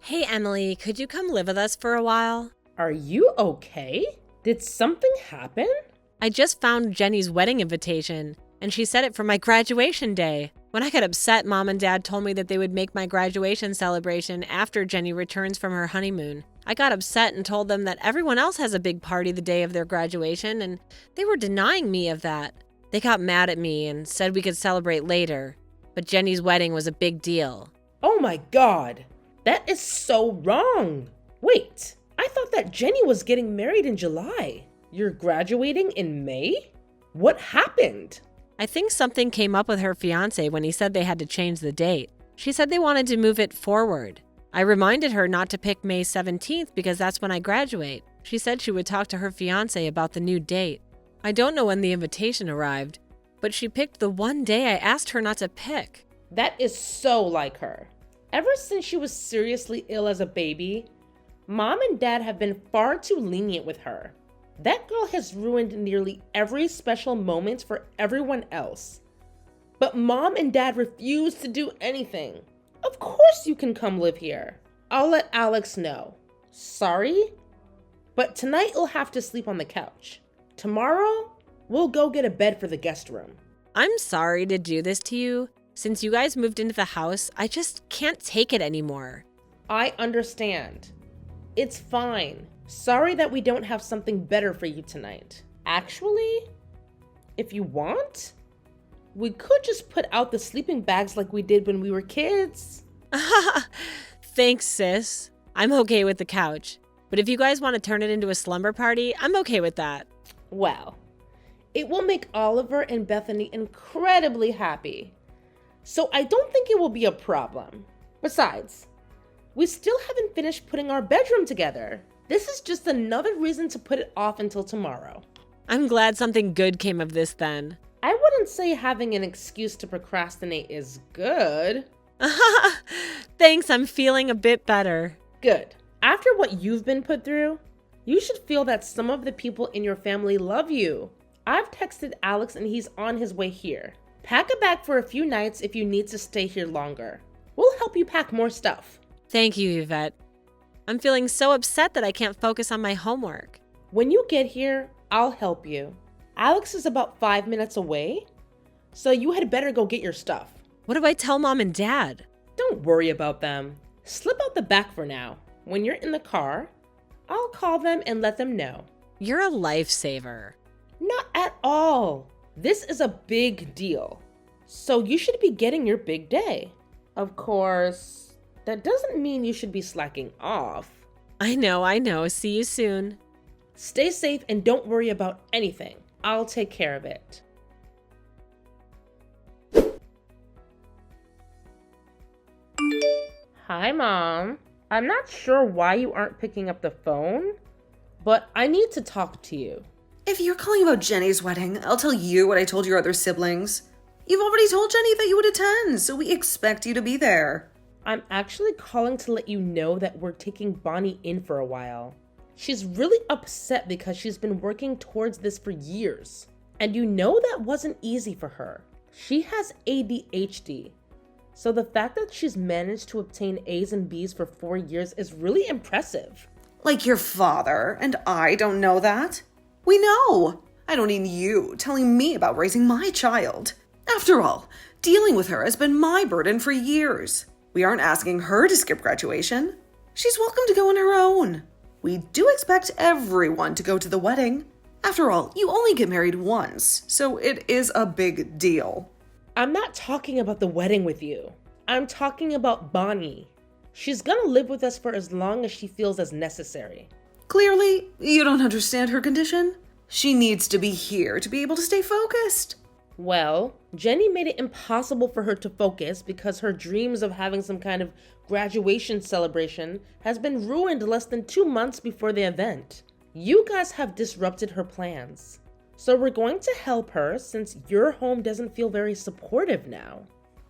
Hey Emily, could you come live with us for a while? Are you okay? Did something happen? I just found Jenny's wedding invitation, and she said it for my graduation day. When I got upset, Mom and Dad told me that they would make my graduation celebration after Jenny returns from her honeymoon. I got upset and told them that everyone else has a big party the day of their graduation, and they were denying me of that. They got mad at me and said we could celebrate later, but Jenny's wedding was a big deal. Oh my god, that is so wrong. Wait, I thought that Jenny was getting married in July. You're graduating in May? What happened? I think something came up with her fiancé when he said they had to change the date. She said they wanted to move it forward. I reminded her not to pick May 17th because that's when I graduate. She said she would talk to her fiancé about the new date. I don't know when the invitation arrived, but she picked the one day I asked her not to pick. That is so like her. Ever since she was seriously ill as a baby, Mom and Dad have been far too lenient with her. That girl has ruined nearly every special moment for everyone else. But Mom and Dad refuse to do anything. Of course you can come live here. I'll let Alex know. Sorry, but tonight you'll have to sleep on the couch. Tomorrow, we'll go get a bed for the guest room. I'm sorry to do this to you. Since you guys moved into the house, I just can't take it anymore. I understand. It's fine. Sorry that we don't have something better for you tonight. Actually, if you want, we could just put out the sleeping bags like we did when we were kids. Thanks, sis. I'm okay with the couch. But if you guys want to turn it into a slumber party, I'm okay with that. Well, it will make Oliver and Bethany incredibly happy. So I don't think it will be a problem. Besides, we still haven't finished putting our bedroom together. This is just another reason to put it off until tomorrow. I'm glad something good came of this then. I wouldn't say having an excuse to procrastinate is good. Thanks, I'm feeling a bit better. Good. After what you've been put through, you should feel that some of the people in your family love you. I've texted Alex and he's on his way here. Pack a bag for a few nights if you need to stay here longer. We'll help you pack more stuff. Thank you, Yvette. I'm feeling so upset that I can't focus on my homework. When you get here, I'll help you. Alex is about 5 minutes away, so you had better go get your stuff. What do I tell Mom and Dad? Don't worry about them. Slip out the back for now. When you're in the car, I'll call them and let them know. You're a lifesaver. Not at all. This is a big deal. So you should be getting your big day. Of course, that doesn't mean you should be slacking off. I know. See you soon. Stay safe and don't worry about anything. I'll take care of it. Hi, Mom. I'm not sure why you aren't picking up the phone, but I need to talk to you. If you're calling about Jenny's wedding, I'll tell you what I told your other siblings. You've already told Jenny that you would attend, so we expect you to be there. I'm actually calling to let you know that we're taking Bonnie in for a while. She's really upset because she's been working towards this for years. And you know that wasn't easy for her. She has ADHD. So the fact that she's managed to obtain A's and B's for 4 years is really impressive. Like your father, and I don't know that. We know. I don't need you telling me about raising my child. After all, dealing with her has been my burden for years. We aren't asking her to skip graduation. She's welcome to go on her own. We do expect everyone to go to the wedding. After all, you only get married once, so it is a big deal. I'm not talking about the wedding with you. I'm talking about Bonnie. She's gonna live with us for as long as she feels as necessary. Clearly, you don't understand her condition. She needs to be here to be able to stay focused. Well, Jenny made it impossible for her to focus because her dreams of having some kind of graduation celebration has been ruined less than 2 months before the event. You guys have disrupted her plans. So we're going to help her since your home doesn't feel very supportive now.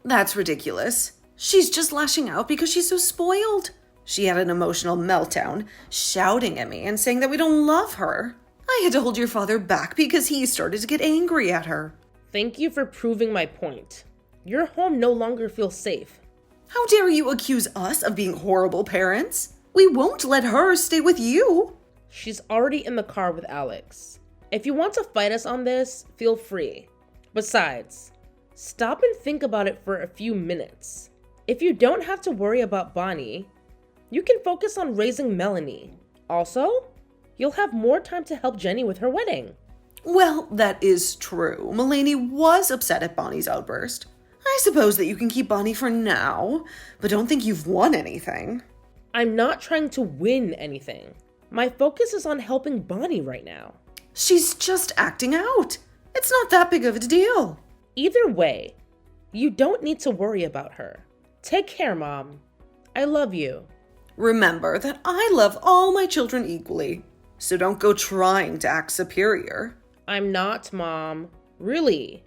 That's ridiculous. She's just lashing out because she's so spoiled. She had an emotional meltdown, shouting at me and saying that we don't love her. I had to hold your father back because he started to get angry at her. Thank you for proving my point. Your home no longer feels safe. How dare you accuse us of being horrible parents? We won't let her stay with you. She's already in the car with Alex. If you want to fight us on this, feel free. Besides, stop and think about it for a few minutes. If you don't have to worry about Bonnie, you can focus on raising Melanie. Also, you'll have more time to help Jenny with her wedding. Well, that is true. Mulaney was upset at Bonnie's outburst. I suppose that you can keep Bonnie for now, but don't think you've won anything. I'm not trying to win anything. My focus is on helping Bonnie right now. She's just acting out. It's not that big of a deal. Either way, you don't need to worry about her. Take care, Mom. I love you. Remember that I love all my children equally, so don't go trying to act superior. I'm not, Mom. Really.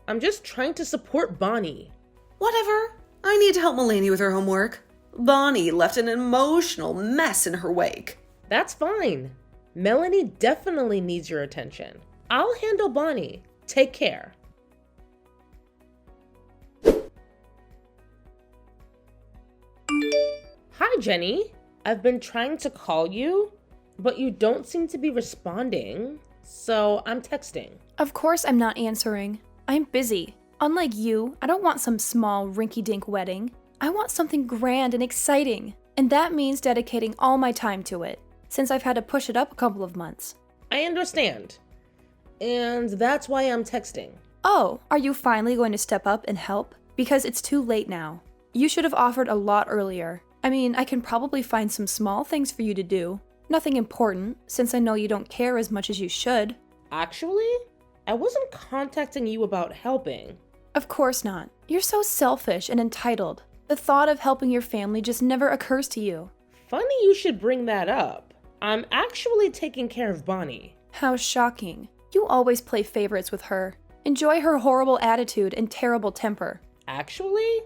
I'm just trying to support Bonnie. Whatever. I need to help Mulaney with her homework. Bonnie left an emotional mess in her wake. That's fine. Melanie definitely needs your attention. I'll handle Bonnie. Take care. Hi, Jenny. I've been trying to call you, but you don't seem to be responding, so I'm texting. Of course I'm not answering. I'm busy. Unlike you, I don't want some small rinky-dink wedding. I want something grand and exciting, and that means dedicating all my time to it, since I've had to push it up a couple of months. I understand. And that's why I'm texting. Oh, are you finally going to step up and help? Because it's too late now. You should have offered a lot earlier. I mean, I can probably find some small things for you to do. Nothing important, since I know you don't care as much as you should. Actually, I wasn't contacting you about helping. Of course not. You're so selfish and entitled. The thought of helping your family just never occurs to you. Funny you should bring that up. I'm actually taking care of Bonnie. How shocking. You always play favorites with her. Enjoy her horrible attitude and terrible temper. Actually,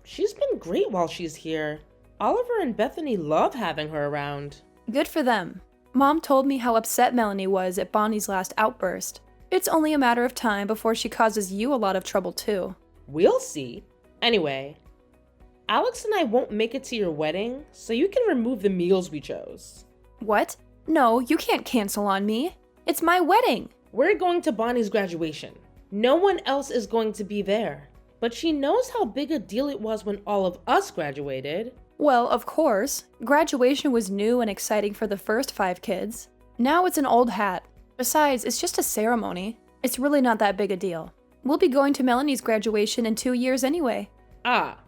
she's been great while she's here. Oliver and Bethany love having her around. Good for them. Mom told me how upset Melanie was at Bonnie's last outburst. It's only a matter of time before she causes you a lot of trouble too. We'll see. Anyway, Alex and I won't make it to your wedding, so you can remove the meals we chose. What? No, you can't cancel on me. It's my wedding. We're going to Bonnie's graduation. No one else is going to be there. But she knows how big a deal it was when all of us graduated. Well, of course. Graduation was new and exciting for the first 5 kids. Now it's an old hat. Besides, it's just a ceremony. It's really not that big a deal. We'll be going to Melanie's graduation in 2 years anyway. Ah,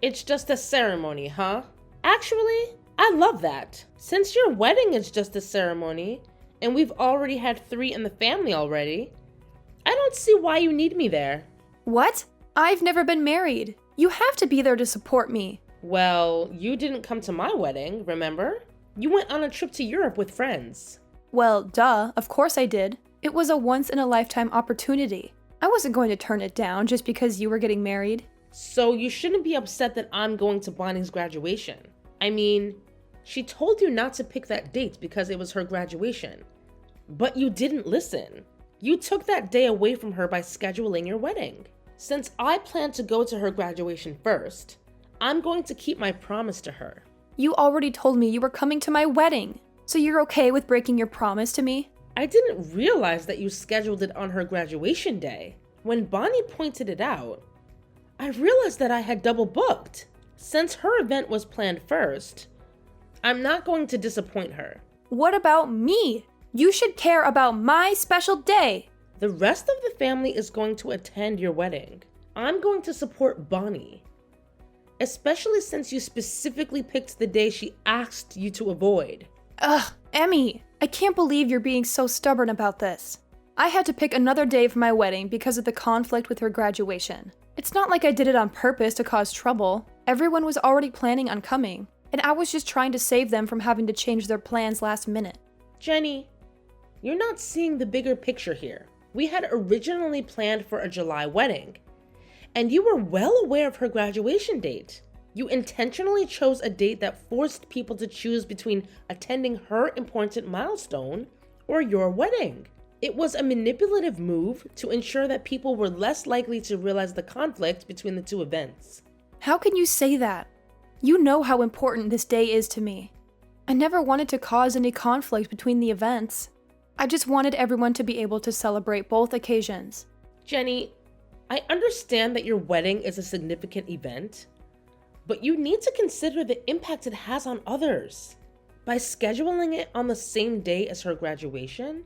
it's just a ceremony, huh? Actually, I love that. Since your wedding is just a ceremony, and we've already had 3 in the family already, I don't see why you need me there. What? I've never been married. You have to be there to support me. Well, you didn't come to my wedding, remember? You went on a trip to Europe with friends. Well, duh, of course I did. It was a once-in-a-lifetime opportunity. I wasn't going to turn it down just because you were getting married. So you shouldn't be upset that I'm going to Bonnie's graduation. I mean, she told you not to pick that date because it was her graduation. But you didn't listen. You took that day away from her by scheduling your wedding. Since I plan to go to her graduation first, I'm going to keep my promise to her. You already told me you were coming to my wedding, so you're okay with breaking your promise to me? I didn't realize that you scheduled it on her graduation day. When Bonnie pointed it out, I realized that I had double booked. Since her event was planned first, I'm not going to disappoint her. What about me? You should care about my special day. The rest of the family is going to attend your wedding. I'm going to support Bonnie. Especially since you specifically picked the day she asked you to avoid. Ugh, Emmy, I can't believe you're being so stubborn about this. I had to pick another day for my wedding because of the conflict with her graduation. It's not like I did it on purpose to cause trouble. Everyone was already planning on coming, and I was just trying to save them from having to change their plans last minute. Jenny, you're not seeing the bigger picture here. We had originally planned for a July wedding, and you were well aware of her graduation date. You intentionally chose a date that forced people to choose between attending her important milestone or your wedding. It was a manipulative move to ensure that people were less likely to realize the conflict between the two events. How can you say that? You know how important this day is to me. I never wanted to cause any conflict between the events. I just wanted everyone to be able to celebrate both occasions. Jenny, I understand that your wedding is a significant event, but you need to consider the impact it has on others. By scheduling it on the same day as her graduation,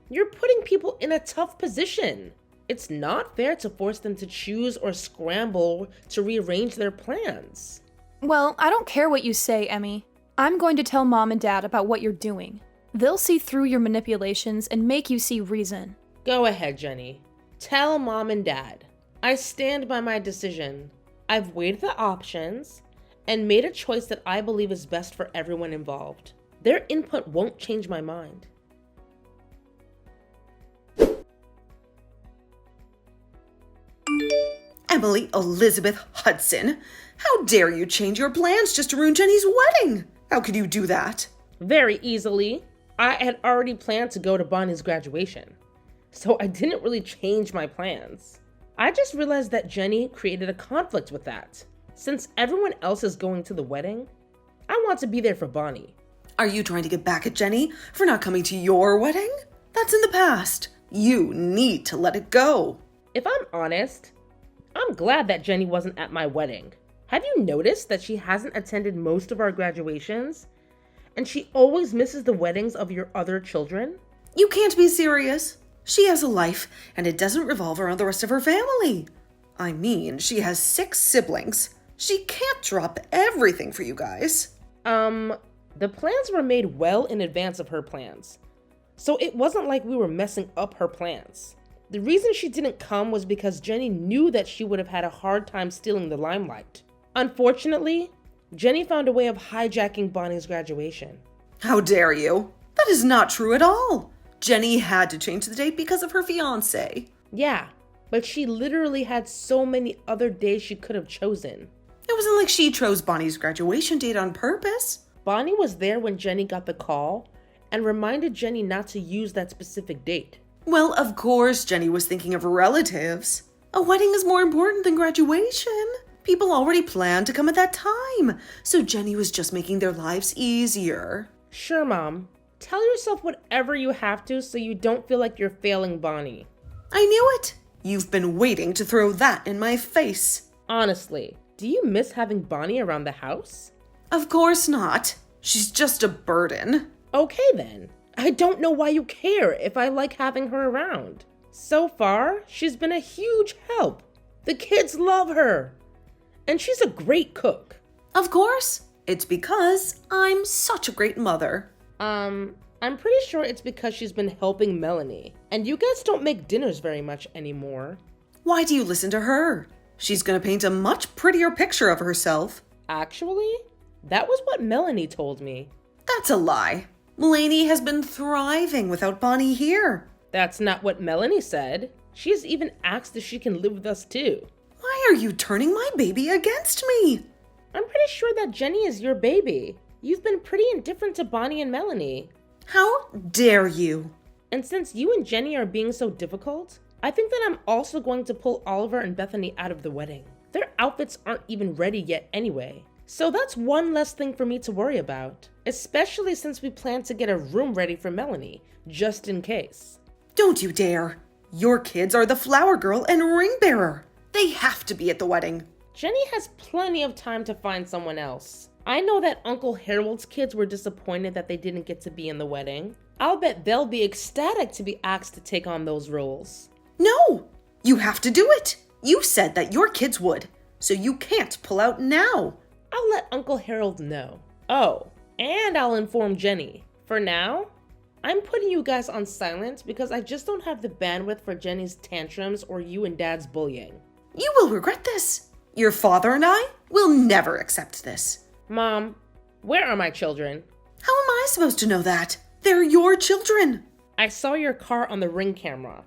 you're putting people in a tough position. It's not fair to force them to choose or scramble to rearrange their plans. Well, I don't care what you say, Emmy. I'm going to tell Mom and Dad about what you're doing. They'll see through your manipulations and make you see reason. Go ahead, Jenny. Tell Mom and Dad. I stand by my decision. I've weighed the options and made a choice that I believe is best for everyone involved. Their input won't change my mind. Emily Elizabeth Hudson, how dare you change your plans just to ruin Jenny's wedding? How could you do that? Very easily. I had already planned to go to Bonnie's graduation, so I didn't really change my plans. I just realized that Jenny created a conflict with that. Since everyone else is going to the wedding, I want to be there for Bonnie. Are you trying to get back at Jenny for not coming to your wedding? That's in the past. You need to let it go. If I'm honest, I'm glad that Jenny wasn't at my wedding. Have you noticed that she hasn't attended most of our graduations? And she always misses the weddings of your other children? You can't be serious. She has a life, and it doesn't revolve around the rest of her family. I mean, she has 6 siblings. She can't drop everything for you guys. The plans were made well in advance of her plans. So it wasn't like we were messing up her plans. The reason she didn't come was because Jenny knew that she would have had a hard time stealing the limelight. Unfortunately, Jenny found a way of hijacking Bonnie's graduation. How dare you? That is not true at all. Jenny had to change the date because of her fiancé. Yeah, but she literally had so many other days she could have chosen. It wasn't like she chose Bonnie's graduation date on purpose. Bonnie was there when Jenny got the call and reminded Jenny not to use that specific date. Well, of course Jenny was thinking of her relatives. A wedding is more important than graduation. People already planned to come at that time, so Jenny was just making their lives easier. Sure, Mom. Tell yourself whatever you have to so you don't feel like you're failing Bonnie. I knew it. You've been waiting to throw that in my face. Honestly, do you miss having Bonnie around the house? Of course not. She's just a burden. Okay then. I don't know why you care if I like having her around. So far, she's been a huge help. The kids love her. And she's a great cook. Of course. It's because I'm such a great mother. I'm pretty sure it's because she's been helping Melanie. And you guys don't make dinners very much anymore. Why do you listen to her? She's gonna paint a much prettier picture of herself. Actually, that was what Melanie told me. That's a lie. Melanie has been thriving without Bonnie here. That's not what Melanie said. She has even asked if she can live with us too. Why are you turning my baby against me? I'm pretty sure that Jenny is your baby. You've been pretty indifferent to Bonnie and Melanie. How dare you? And since you and Jenny are being so difficult, I think that I'm also going to pull Oliver and Bethany out of the wedding. Their outfits aren't even ready yet anyway. So that's one less thing for me to worry about, especially since we plan to get a room ready for Melanie, just in case. Don't you dare. Your kids are the flower girl and ring bearer. They have to be at the wedding. Jenny has plenty of time to find someone else. I know that Uncle Harold's kids were disappointed that they didn't get to be in the wedding. I'll bet they'll be ecstatic to be asked to take on those roles. No, you have to do it. You said that your kids would, so you can't pull out now. I'll let Uncle Harold know. Oh, and I'll inform Jenny. For now, I'm putting you guys on silent because I just don't have the bandwidth for Jenny's tantrums or you and Dad's bullying. You will regret this. Your father and I will never accept this. Mom, where are my children? How am I supposed to know that? They're your children. I saw your car on the Ring camera,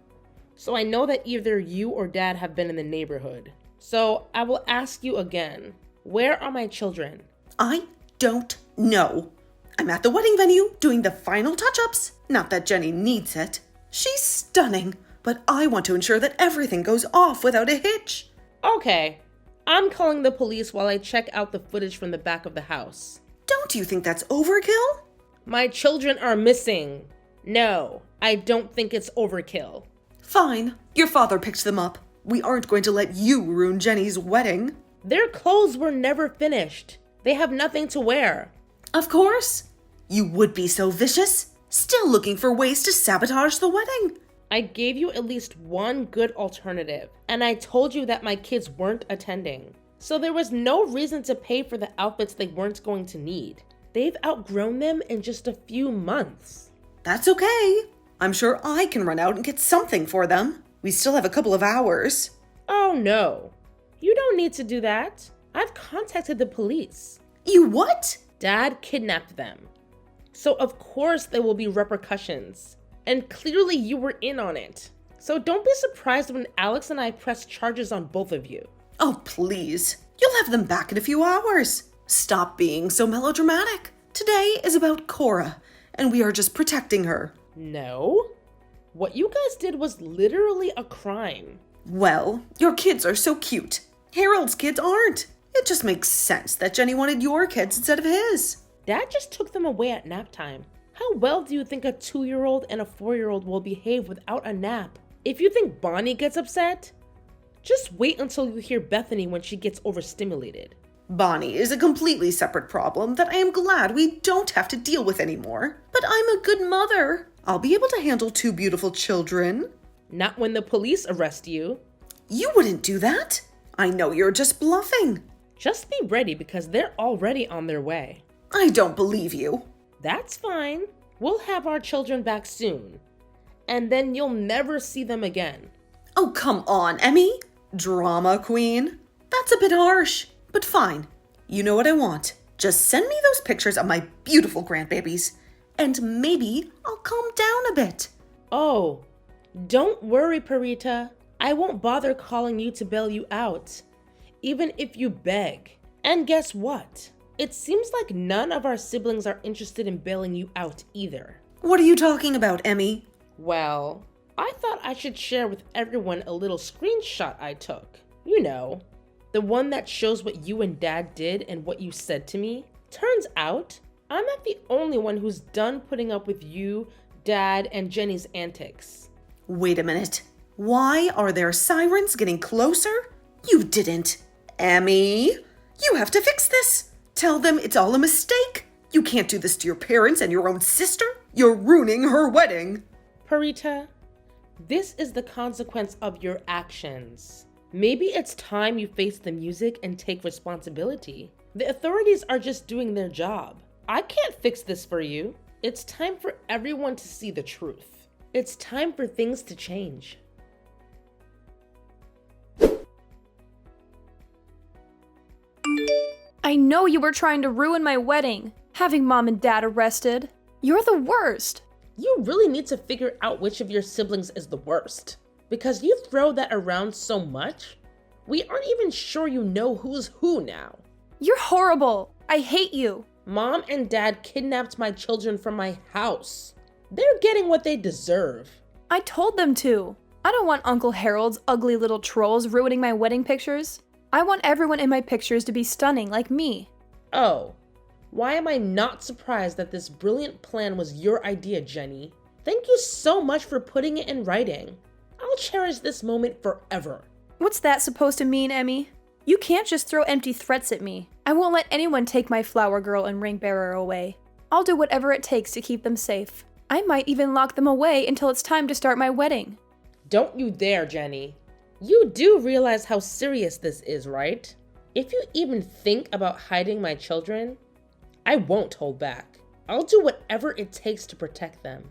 so I know that either you or Dad have been in the neighborhood. So I will ask you again, where are my children? I don't know. I'm at the wedding venue doing the final touch-ups. Not that Jenny needs it. She's stunning, but I want to ensure that everything goes off without a hitch. Okay, I'm calling the police while I check out the footage from the back of the house. Don't you think that's overkill? My children are missing. No, I don't think it's overkill. Fine. Your father picked them up. We aren't going to let you ruin Jenny's wedding. Their clothes were never finished. They have nothing to wear. Of course. You would be so vicious. Still looking for ways to sabotage the wedding. I gave you at least one good alternative, and I told you that my kids weren't attending. So there was no reason to pay for the outfits they weren't going to need. They've outgrown them in just a few months. That's okay. I'm sure I can run out and get something for them. We still have a couple of hours. Oh no. You don't need to do that. I've contacted the police. You what? Dad kidnapped them. So of course there will be repercussions. And clearly you were in on it. So don't be surprised when Alex and I press charges on both of you. Oh, please. You'll have them back in a few hours. Stop being so melodramatic. Today is about Cora, and we are just protecting her. No. What you guys did was literally a crime. Well, your kids are so cute. Harold's kids aren't. It just makes sense that Jenny wanted your kids instead of his. Dad just took them away at nap time. How well do you think a 2-year-old and a 4-year-old will behave without a nap? If you think Bonnie gets upset, just wait until you hear Bethany when she gets overstimulated. Bonnie is a completely separate problem that I am glad we don't have to deal with anymore. But I'm a good mother. I'll be able to handle 2 beautiful children. Not when the police arrest you. You wouldn't do that. I know you're just bluffing. Just be ready because they're already on their way. I don't believe you. That's fine. We'll have our children back soon. And then you'll never see them again. Oh, come on, Emmy. Drama queen. That's a bit harsh, but fine. You know what I want. Just send me those pictures of my beautiful grandbabies, and maybe I'll calm down a bit. Oh, don't worry, Parita. I won't bother calling you to bail you out, even if you beg. And guess what? It seems like none of our siblings are interested in bailing you out either. What are you talking about, Emmy? Well, I thought I should share with everyone a little screenshot I took. You know, the one that shows what you and Dad did and what you said to me. Turns out, I'm not the only one who's done putting up with you, Dad, and Jenny's antics. Wait a minute. Why are their sirens getting closer? You didn't. Emmy, you have to fix this. Tell them it's all a mistake. You can't do this to your parents and your own sister. You're ruining her wedding. Parita, this is the consequence of your actions. Maybe it's time you face the music and take responsibility. The authorities are just doing their job. I can't fix this for you. It's time for everyone to see the truth. It's time for things to change. I know you were trying to ruin my wedding, having Mom and Dad arrested. You're the worst. You really need to figure out which of your siblings is the worst. Because you throw that around so much, we aren't even sure you know who's who now. You're horrible. I hate you. Mom and Dad kidnapped my children from my house. They're getting what they deserve. I told them to. I don't want Uncle Harold's ugly little trolls ruining my wedding pictures. I want everyone in my pictures to be stunning like me. Oh, why am I not surprised that this brilliant plan was your idea, Jenny? Thank you so much for putting it in writing. I'll cherish this moment forever. What's that supposed to mean, Emmy? You can't just throw empty threats at me. I won't let anyone take my flower girl and ring bearer away. I'll do whatever it takes to keep them safe. I might even lock them away until it's time to start my wedding. Don't you dare, Jenny. You do realize how serious this is, right? If you even think about hiding my children, I won't hold back. I'll do whatever it takes to protect them.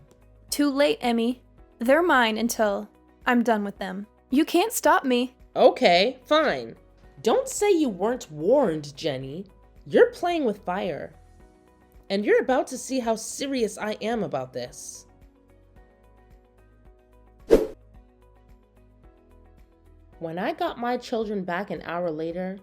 Too late, Emmy. They're mine until I'm done with them. You can't stop me. Okay, fine. Don't say you weren't warned, Jenny. You're playing with fire. And you're about to see how serious I am about this. When I got my children back an hour later,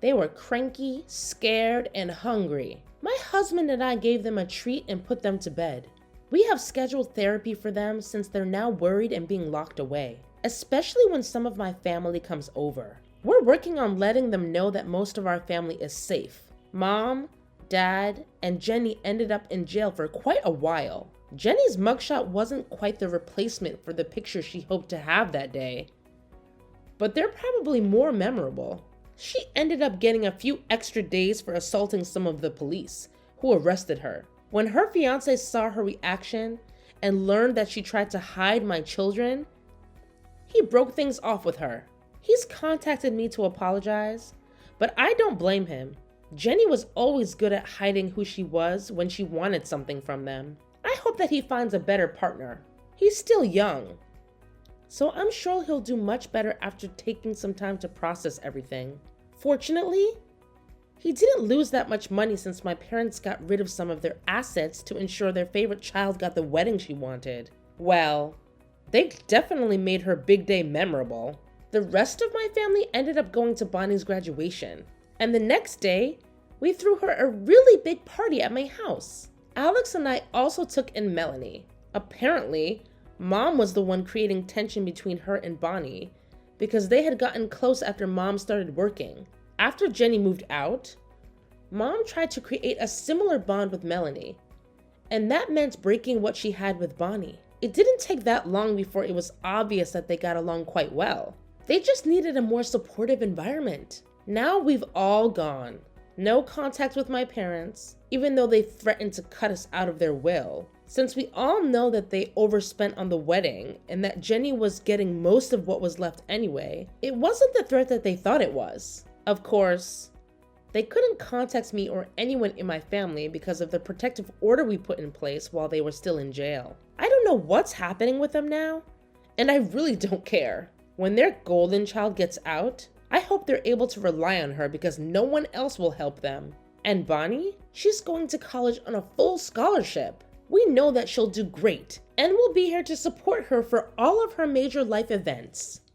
they were cranky, scared, and hungry. My husband and I gave them a treat and put them to bed. We have scheduled therapy for them since they're now worried and being locked away, especially when some of my family comes over. We're working on letting them know that most of our family is safe. Mom, Dad, and Jenny ended up in jail for quite a while. Jenny's mugshot wasn't quite the replacement for the picture she hoped to have that day, but they're probably more memorable. She ended up getting a few extra days for assaulting some of the police, who arrested her. When her fiance saw her reaction and learned that she tried to hide my children, he broke things off with her. He's contacted me to apologize, but I don't blame him. Jenny was always good at hiding who she was when she wanted something from them. I hope that he finds a better partner. He's still young, so I'm sure he'll do much better after taking some time to process everything. Fortunately, he didn't lose that much money since my parents got rid of some of their assets to ensure their favorite child got the wedding she wanted. Well, they definitely made her big day memorable. The rest of my family ended up going to Bonnie's graduation, and the next day, we threw her a really big party at my house. Alex and I also took in Melanie. Apparently, Mom was the one creating tension between her and Bonnie because they had gotten close after Mom started working. After Jenny moved out, Mom tried to create a similar bond with Melanie, and that meant breaking what she had with Bonnie. It didn't take that long before it was obvious that they got along quite well. They just needed a more supportive environment. Now we've all gone. No contact with my parents, even though they threatened to cut us out of their will. Since we all know that they overspent on the wedding and that Jenny was getting most of what was left anyway, it wasn't the threat that they thought it was. Of course, they couldn't contact me or anyone in my family because of the protective order we put in place while they were still in jail. I don't know what's happening with them now, and I really don't care. When their golden child gets out, I hope they're able to rely on her because no one else will help them. And Bonnie? She's going to college on a full scholarship. We know that she'll do great, and we'll be here to support her for all of her major life events.